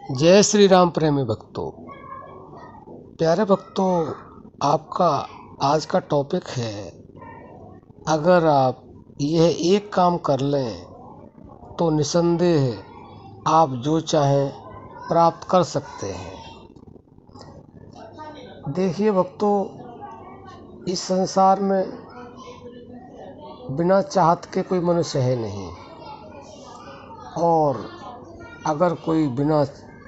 जय श्री राम प्रेमी भक्तों। प्यारे भक्तों, आपका आज का टॉपिक है, अगर आप यह एक काम कर लें तो निसंदेह आप जो चाहें प्राप्त कर सकते हैं। देखिए भक्तों, इस संसार में बिना चाहत के कोई मनुष्य है नहीं, और अगर कोई बिना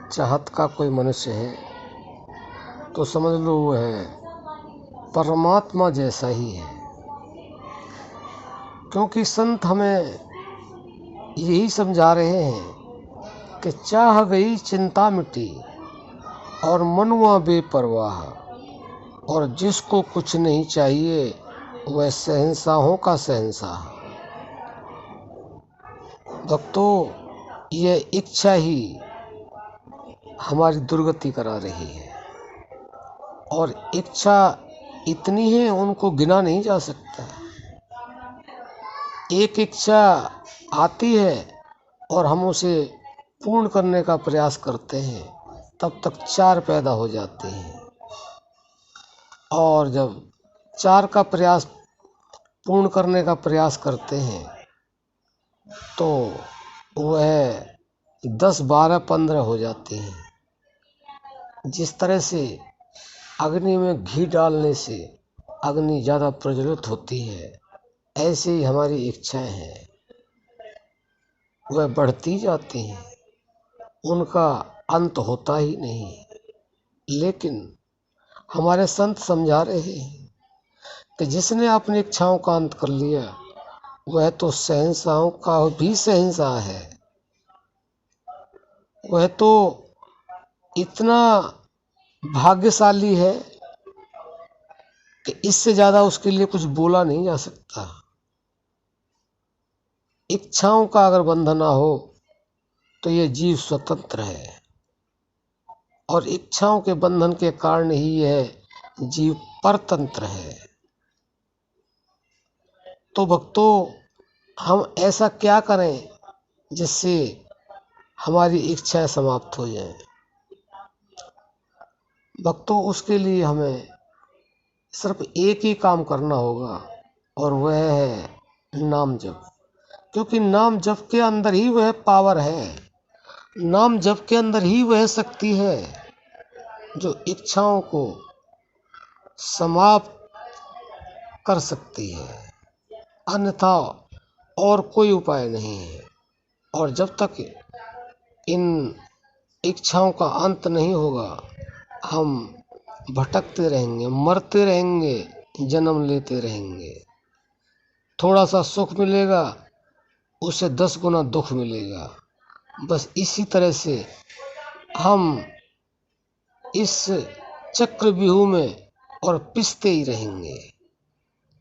चाहत का कोई मनुष्य है तो समझ लो वो है परमात्मा जैसा ही है। क्योंकि संत हमें यही समझा रहे हैं कि चाह गई चिंता मिटी और मन हुआ बेपरवाह, और जिसको कुछ नहीं चाहिए वह शहंशाहों का शहंशाह। भक्तों, यह इच्छा ही हमारी दुर्गति करा रही है, और इच्छा इतनी है उनको गिना नहीं जा सकता। एक इच्छा आती है और हम उसे पूर्ण करने का प्रयास करते हैं, तब तक चार पैदा हो जाते हैं, और जब चार का प्रयास पूर्ण करने का प्रयास करते हैं तो वह 10, 12, 15 हो जाते हैं। जिस तरह से अग्नि में घी डालने से अग्नि ज़्यादा प्रज्वलित होती है, ऐसे ही हमारी इच्छाएं हैं, वह बढ़ती जाती हैं, उनका अंत होता ही नहीं। लेकिन हमारे संत समझा रहे हैं कि जिसने अपनी इच्छाओं का अंत कर लिया वह तो शहंशाहों का भी शहंशाह है। वह तो इतना भाग्यशाली है कि इससे ज़्यादा उसके लिए कुछ बोला नहीं जा सकता। इच्छाओं का अगर बंधन ना हो तो ये जीव स्वतंत्र है, और इच्छाओं के बंधन के कारण ही यह जीव परतंत्र है। तो भक्तों, हम ऐसा क्या करें जिससे हमारी इच्छाएं समाप्त हो जाएं? भक्तों, उसके लिए हमें सिर्फ एक ही काम करना होगा, और वह है नाम जप। क्योंकि नाम जप के अंदर ही वह पावर है, नाम जप के अंदर ही वह शक्ति है जो इच्छाओं को समाप्त कर सकती है। अन्यथा और कोई उपाय नहीं है। और जब तक इन इच्छाओं का अंत नहीं होगा, हम भटकते रहेंगे, मरते रहेंगे, जन्म लेते रहेंगे। थोड़ा सा सुख मिलेगा, उससे 10 गुना दुख मिलेगा। बस इसी तरह से हम इस चक्रव्यूह में और पिसते ही रहेंगे।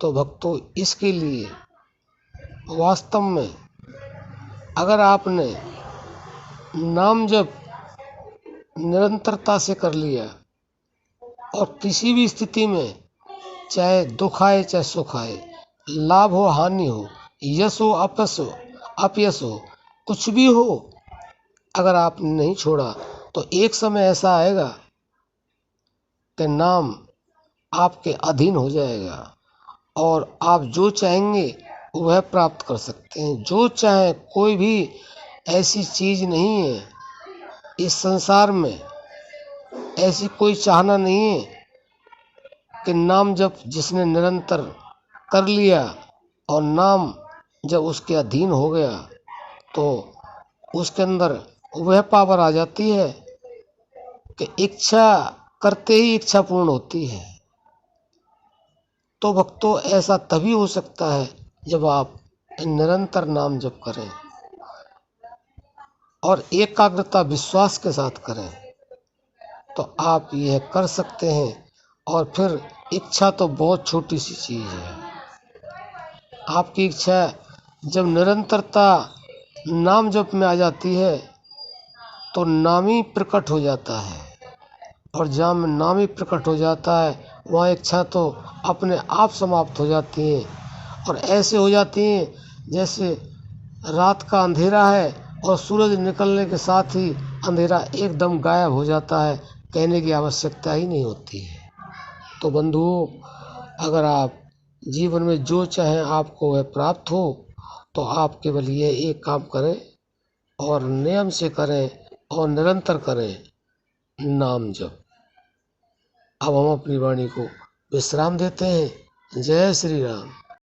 तो भक्तों, इसके लिए वास्तव में अगर आपने नाम जप निरंतरता से कर लिया, और किसी भी स्थिति में चाहे दुख आए चाहे सुख आए, लाभ हो हानि हो, यश हो अपयश हो, कुछ भी हो, अगर आपने नहीं छोड़ा तो एक समय ऐसा आएगा कि नाम आपके अधीन हो जाएगा, और आप जो चाहेंगे वह प्राप्त कर सकते हैं। जो चाहे, कोई भी ऐसी चीज़ नहीं है इस संसार में, ऐसी कोई चाहना नहीं है कि नाम जब जिसने निरंतर कर लिया और नाम जब उसके अधीन हो गया तो उसके अंदर वह पावर आ जाती है कि इच्छा करते ही इच्छा पूर्ण होती है। तो भक्तों, ऐसा तभी हो सकता है जब आप निरंतर नाम जप करें और एकाग्रता विश्वास के साथ करें, तो आप यह कर सकते हैं। और फिर इच्छा तो बहुत छोटी सी चीज़ है। आपकी इच्छा जब निरंतरता नाम जप में आ जाती है तो नाम ही प्रकट हो जाता है, और जहाँ में नाम ही प्रकट हो जाता है वहाँ इच्छा तो अपने आप समाप्त हो जाती है। और ऐसे हो जाती हैं जैसे रात का अंधेरा है और सूरज निकलने के साथ ही अंधेरा एकदम गायब हो जाता है, कहने की आवश्यकता ही नहीं होती है। तो बंधुओं, अगर आप जीवन में जो चाहें आपको वह प्राप्त हो, तो आप केवल ये एक काम करें और नियम से करें और निरंतर करें, नाम जप। अब हम अपनी वाणी को विश्राम देते हैं। जय श्री राम।